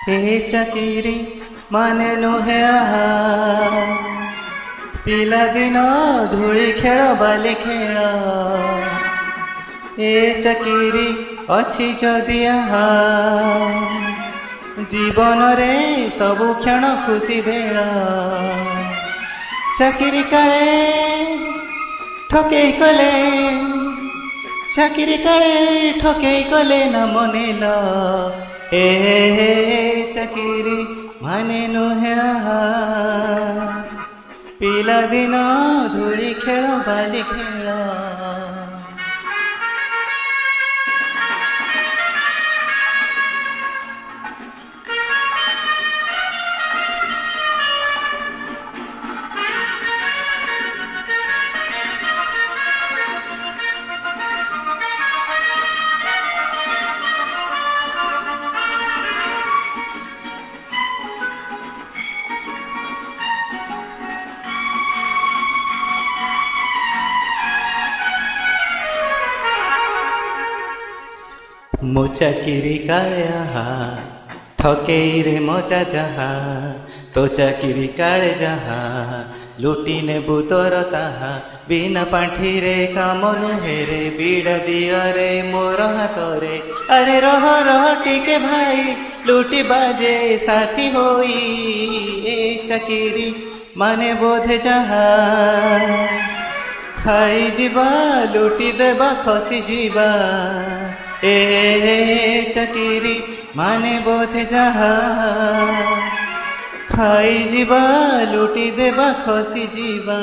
ଏ ଚାକିରି ମାନେ ନୁହେଁ ଆହା, ପିଲାଦିନ ଧୂଳି ଖେଳ ବାଲି ଖେଳ। ଏ ଚାକିରି ଅଛି ଯଦି ଆହା, ଜୀବନରେ ସବୁ କ୍ଷଣ ଖୁସି ବେଳ। ଚାକିରି କାଳେ ଠକେଇ କଲେ, ଚାକିରି କାଳେ ଠକେଇ କଲେ ନା ମନେଲ। ଏ ଚାକିରି ମାନେ ନୁହେଁ ଆହା, ପିଲାଦିନ ଧୂଳି ଖେଳ ବାଲି ଖେଳ। ମୋ ଚାକିରି କାଳେ ଆହା, ଠକେଇରେ ମଜା ଯାହା। ତୋ ଚାକିରି କାଳେ ଯାହା, ଲୁଟି ନେବୁ ତୋର ତାହା। ବିନା ପାଣ୍ଠିରେ କାମ ନୁହେଁରେ, ବିଡ଼ା ଦିଅରେ ମୋର ହାତରେ। ଆରେ ରହ ରହ ଟିକେ ଭାଇ, ଲୁଟି ବାଜେ ସାଥୀ ହୋଇ। ଏ ଚାକିରି ମାନେ ବୋଧେ ଯାହା, ଖାଇଯିବା ଲୁଟି ଦେବା ଖସି ଯିବା। ଏ ଚାକିରି ମାନେ ବୋଧେ ଯାହା, ଖାଇଯିବା ଲୁଟି ଦେବା ଖସି ଯିବା।